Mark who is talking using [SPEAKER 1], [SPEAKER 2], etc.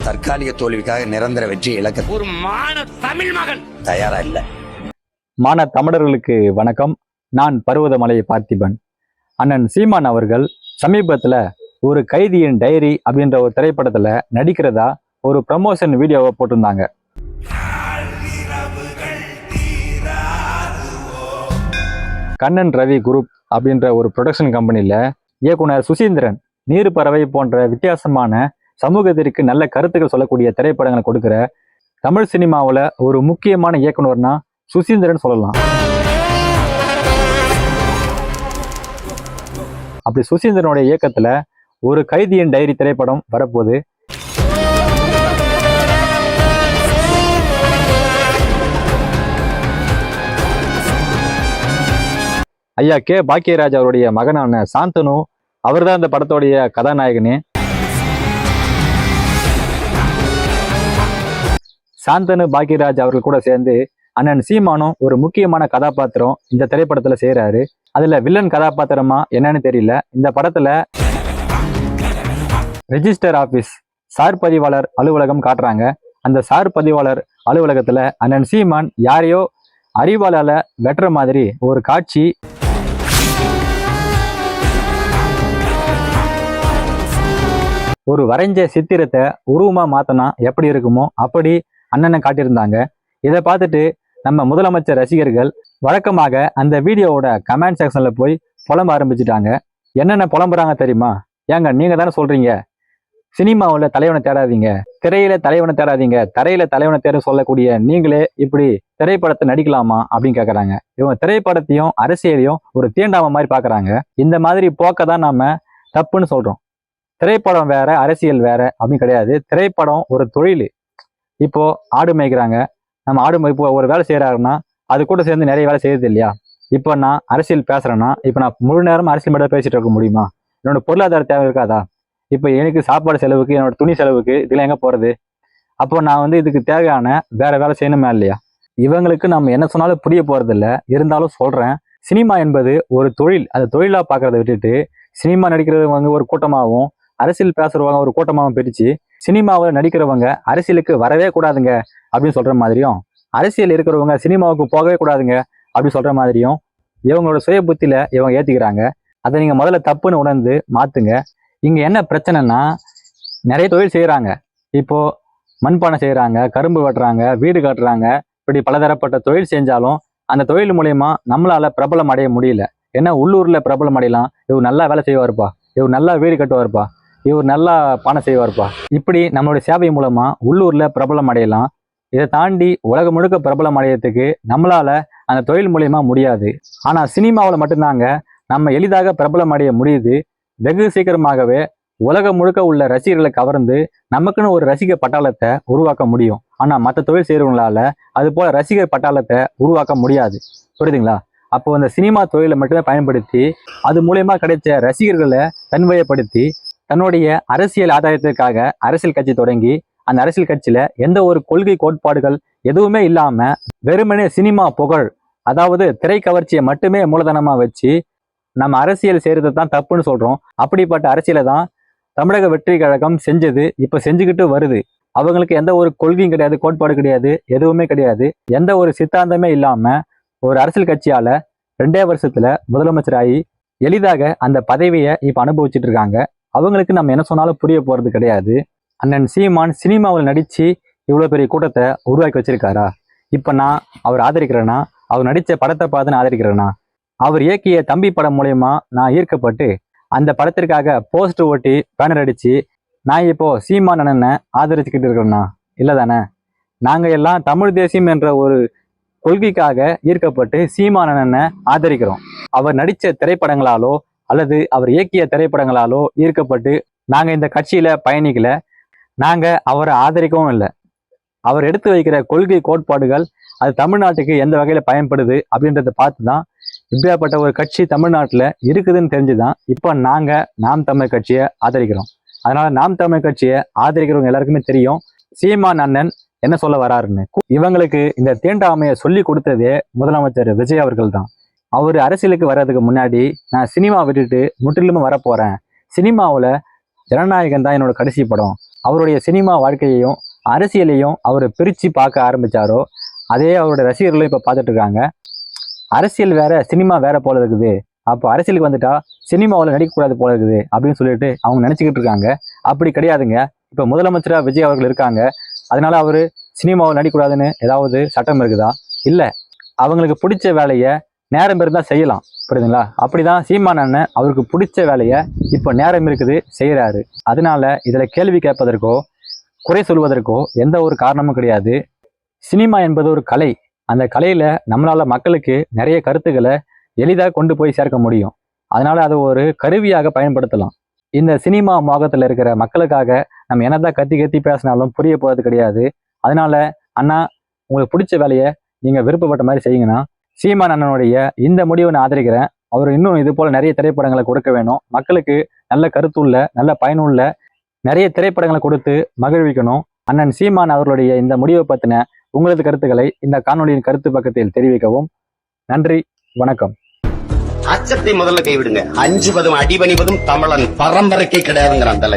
[SPEAKER 1] தற்காலிக தோல்விக்காக நிரந்தர வெற்றி இழக்க
[SPEAKER 2] ஒரு மான தமிழ் மகன்
[SPEAKER 1] தயாரா இல்ல.
[SPEAKER 3] மான தமிழர்களுக்கு வணக்கம். நான் பருவதமலை பார்த்திபன். அண்ணன் சீமான் அவர்கள் சமீபத்துல ஒரு கைதியின் டைரி அப்படின்ற ஒரு திரைப்படத்துல நடிக்கிறதா ஒரு ப்ரமோஷன் வீடியோவை போட்டிருந்தாங்க. கண்ணன் ரவி குரூப் அப்படின்ற ஒரு ப்ரொடக்ஷன் கம்பெனியில இயக்குனர் சுசீந்திரன் நீர் பறவை போன்ற வித்தியாசமான சமூகத்திற்கு நல்ல கருத்துக்கள் சொல்லக்கூடிய திரைப்படங்களை கொடுக்கிற தமிழ் சினிமாவில் ஒரு முக்கியமான இயக்குனர்னா சுசீந்திரன் சொல்லலாம். அப்படி சுசீந்திரனுடைய இயக்கத்துல ஒரு கைதியின் டைரி திரைப்படம் வரப்போகுது. ஐயா கே பாக்கியராஜ் அவருடைய மகனான சாந்தனு அவர் தான் இந்த படத்தோடைய கதாநாயகனே. சாந்தனு பாக்கியராஜ் அவர்கள் கூட சேர்ந்து அண்ணன் சீமானும் ஒரு முக்கியமான கதாபாத்திரம் இந்த திரைப்படத்துல செய்யறாரு. அதுல வில்லன் கதாபாத்திரமா என்னன்னு தெரியல. இந்த படத்துல ரெஜிஸ்டர் ஆபீஸ் சார் பதிவாளர் அலுவலகம் காட்டுறாங்க. அந்த சார் பதிவாளர் அலுவலகத்துல அண்ணன் சீமான் யாரையோ அறிவாளால வெட்டுற மாதிரி ஒரு காட்சி. ஒரு வரைஞ்ச சித்திரத்தை உருவமா மாத்தினா எப்படி இருக்குமோ அப்படி அண்ணனை காட்டியிருந்தாங்க. இதை பார்த்துட்டு நம்ம முதலமைச்சர் ரசிகர்கள் வழக்கமாக அந்த வீடியோவோட கமெண்ட் செக்ஷன்ல போய் புலம்ப ஆரம்பிச்சுட்டாங்க. என்னென்ன புலம்புறாங்க தெரியுமா? ஏங்க நீங்க தானே சொல்றீங்க சினிமாவில் தலைவனை தேடாதீங்க, திரையில தலைவனை தேடாதீங்க, தரையில தலைவனை தேட சொல்லக்கூடிய நீங்களே இப்படி திரைப்படத்தை நடிக்கலாமா அப்படின்னு கேட்கறாங்க. இவங்க திரைப்படத்தையும் அரசியலையும் ஒரு தீண்டாம மாதிரி பாக்குறாங்க. இந்த மாதிரி போக்க தான் நாம தப்புன்னு சொல்றோம். திரைப்படம் வேற அரசியல் வேற அப்படின்னு கிடையாது. திரைப்படம் ஒரு தொழில். இப்போ ஆடு மேய்க்கிறாங்க, நம்ம ஆடு இப்போ ஒரு வேலை செய்யறாருன்னா அது கூட சேர்ந்து நிறைய வேலை செய்யுது இல்லையா? இப்போ நான் அரசியல் பேசுறேன்னா இப்போ நான் முழு நேரம் அரசியல் மட்டும் பேசிட்டு இருக்க முடியுமா? என்னோட பொருளாதார தேவை இருக்காதா? இப்போ எனக்கு சாப்பாடு செலவுக்கு, என்னோட துணி செலவுக்கு இதெல்லாம் எங்க போறது? அப்போ நான் இதுக்கு தேவையான வேற வேலை செய்யணுமா இல்லையா? இவங்களுக்கு நம்ம என்ன சொன்னாலும் புரிய போறது இல்லை. இருந்தாலும் சொல்றேன், சினிமா என்பது ஒரு தொழில். அந்த தொழிலா பார்க்கறத விட்டுட்டு சினிமா நடிக்கிறவங்க ஒரு கூட்டமாகவும் அரசியல் பேசுறவங்க ஒரு கூட்டமாகவும் பிரிச்சு சினிமாவில் நடிக்கிறவங்க அரசியலுக்கு வரவே கூடாதுங்க அப்படின்னு சொல்ற மாதிரியும், அரசியல் இருக்கிறவங்க சினிமாவுக்கு போகவே கூடாதுங்க அப்படின்னு சொல்ற மாதிரியும் இவங்களோட சுய புத்தியில இவங்க ஏத்திக்கிறாங்க. அதை நீங்க முதல்ல தப்புன்னு உணர்ந்து மாத்துங்க. இங்க என்ன பிரச்சனைனா, நிறைய தொழில் செய்யறாங்க. இப்போ மண்பானை செய்யறாங்க, கரும்பு வெட்டுறாங்க, வீடு கட்டுறாங்க, இப்படி பலதரப்பட்ட தொழில் செஞ்சாலும் அந்த தொழில் மூலயமா நம்மளால பிரபலம் அடைய முடியல. ஏன்னா உள்ளூர்ல பிரபலம் அடையலாம். இவர் நல்லா வேலை செய்வாருப்பா, இவர் நல்லா வீடு கட்டுவாருப்பா, இவர் நல்லா பானை செய்வார்ப்பா, இப்படி நம்மளுடைய சேவை மூலமா உள்ளூர்ல பிரபலம் அடையலாம். இதை தாண்டி உலகம் முழுக்க பிரபலம் அடையறதுக்கு நம்மளால அந்த தொழில் மூலயமா முடியாது. ஆனா சினிமாவில் மட்டும்தாங்க நம்ம எளிதாக பிரபலம் அடைய முடியுது. வெகு சீக்கிரமாகவே உலகம் முழுக்க உள்ள ரசிகர்களை கவர்ந்து நமக்குன்னு ஒரு ரசிகர் பட்டாளத்தை உருவாக்க முடியும். ஆனா மற்ற தொழில் செய்யறவங்களால அது போல ரசிகர் பட்டாளத்தை உருவாக்க முடியாது. புரியுதுங்களா? அப்போ அந்த சினிமா தொழிலை மட்டுமே பயன்படுத்தி அது மூலயமா கிடைச்ச ரசிகர்களை தன்வயப்படுத்தி தன்னுடைய அரசியல் ஆதாயத்திற்காக அரசியல் கட்சி தொடங்கி அந்த அரசியல் கட்சியில எந்த ஒரு கொள்கை கோட்பாடுகள் எதுவுமே இல்லாம வெறுமனே சினிமா புகழ், அதாவது திரை கவர்ச்சியை மட்டுமே மூலதனமா வச்சு நம்ம அரசியல் செய்யறது தான் தப்புன்னு சொல்றோம். அப்படிப்பட்ட அரசியலை தான் தமிழக வெற்றி கழகம் செஞ்சது, இப்ப செஞ்சுக்கிட்டு வருது. அவங்களுக்கு எந்த ஒரு கொள்கையும் கிடையாது, கோட்பாடு கிடையாது, எதுவுமே கிடையாது. எந்த ஒரு சித்தாந்தமே இல்லாம ஒரு அரசியல் கட்சியால 2 வருஷத்துல முதலமைச்சர் ஆகி எளிதாக அந்த பதவியை இப்ப அனுபவிச்சுட்டு இருக்காங்க. அவங்களுக்கு நம்ம என்ன சொன்னாலும் புரிய போறது கிடையாது. அண்ணன் சீமான் சினிமாவில் நடிச்சு இவ்வளவு பெரிய கூட்டத்தை உருவாக்கி வச்சிருக்காரா? இப்ப நான் அவர் ஆதரிக்கிறேன்னா, அவர் நடிச்ச படத்தை பார்த்து நான் ஆதரிக்கிறேன்னா, அவர் இயக்கிய தம்பி படம் மூலயமா நான் ஈர்க்கப்பட்டு அந்த படத்திற்காக போஸ்டர் ஓட்டி பேனர் அடிச்சு நான் இப்போ சீமான் அண்ணனை ஆதரிச்சுக்கிட்டு இருக்கிறேன்னா? இல்லை தானே? நாங்க எல்லாம் தமிழ் தேசியம் என்ற ஒரு கொள்கைக்காக ஈர்க்கப்பட்டு சீமான் அண்ணனை ஆதரிக்கிறோம். அவர் நடிச்ச திரைப்படங்களாலோ அல்லது அவர் இயக்கிய திரைப்படங்களாலோ ஈர்க்கப்பட்டு நாங்க இந்த கட்சியில பயணிக்கல. நாங்க அவரை ஆதரிக்கவும் இல்லை. அவர் எடுத்து வைக்கிற கொள்கை கோட்பாடுகள் அது தமிழ்நாட்டுக்கு எந்த வகையில பயன்படுது அப்படின்றத பார்த்து தான் இப்படியாப்பட்ட ஒரு கட்சி தமிழ்நாட்டுல இருக்குதுன்னு தெரிஞ்சுதான் இப்ப நாங்க நாம் தமிழ் கட்சியை ஆதரிக்கிறோம். அதனால நாம் தமிழ் கட்சியை ஆதரிக்கிறவங்க எல்லாருக்குமே தெரியும் சீமான் அண்ணன் என்ன சொல்ல வராருன்னு. இவங்களுக்கு இந்த தீண்டாமையை சொல்லி கொடுத்ததே முதலமைச்சர் விஜய் அவர்கள் தான். அவர் அரசியலுக்கு வர்றதுக்கு முன்னாடி நான் சினிமா விட்டுட்டு முற்றிலுமே வரப்போறேன், சினிமாவில் ஜனநாயகன் தான் என்னோட கடைசி படம், அவருடைய சினிமா வாழ்க்கையையும் அரசியலையும் அவர் பிரித்து பார்க்க ஆரம்பிச்சாரோ அதே அவருடைய ரசிகர்களும் இப்போ பார்த்துட்டு இருக்காங்க. அரசியல் வேற சினிமா வேற போல இருக்குது, அப்போ அரசியலுக்கு வந்துட்டா சினிமாவில் நடிக்கக்கூடாது போல இருக்குது அப்படின்னு சொல்லிட்டு அவங்க நினச்சிக்கிட்டு இருக்காங்க. அப்படி கிடையாதுங்க. இப்போ முதலமைச்சராக விஜய் அவர்கள் இருக்காங்க, அதனால அவர் சினிமாவில் நடிக்கக்கூடாதுன்னு ஏதாவது சட்டம் இருக்குதா? இல்லை, அவங்களுக்கு பிடிச்ச வேலையை நேரம் இருந்தால் செய்யலாம், புரியுதுங்களா? அப்படிதான் சீமான் அண்ணன் அவருக்கு பிடிச்ச வேலையை இப்போ நேரம் இருக்குது செய்கிறாரு. அதனால இதில் கேள்வி கேட்பதற்கோ குறை சொல்வதற்கோ எந்த ஒரு காரணமும் கிடையாது. சினிமா என்பது ஒரு கலை. அந்த கலையில நம்மளால மக்களுக்கு நிறைய கருத்துக்களை எளிதாக கொண்டு போய் சேர்க்க முடியும். அதனால அதை ஒரு கருவியாக பயன்படுத்தலாம். இந்த சினிமா மோகத்தில் இருக்கிற மக்களுக்காக நம்ம என்னதான் கத்தி கத்தி பேசினாலும் புரிய போகிறது கிடையாது. அதனால அண்ணா, உங்களுக்கு பிடிச்ச வேலையை நீங்க விருப்பப்பட்ட மாதிரி செய்யுங்கன்னா, சீமான் அண்ணனுடைய இந்த முடிவை நான் ஆதரிக்கிறேன். அவர் இன்னும் இது போல நிறைய திரைப்படங்களை கொடுக்க வேணும். மக்களுக்கு நல்ல கருத்துள்ள நல்ல பயனுள்ள நிறைய திரைப்படங்களை கொடுத்து மகிழ்விக்கணும். அண்ணன் சீமான் அவர்களுடைய இந்த முடிவை பற்றின உங்களது கருத்துக்களை இந்த காணொலியின் கருத்து பக்கத்தில் தெரிவிக்கவும். நன்றி, வணக்கம்.
[SPEAKER 4] அச்சத்தை முதல்ல கைவிடுங்க. அஞ்சுவதும் அடிபணிவதும் தமிழன் பரம்பரைக்கே கிடையாதுங்கிற அந்த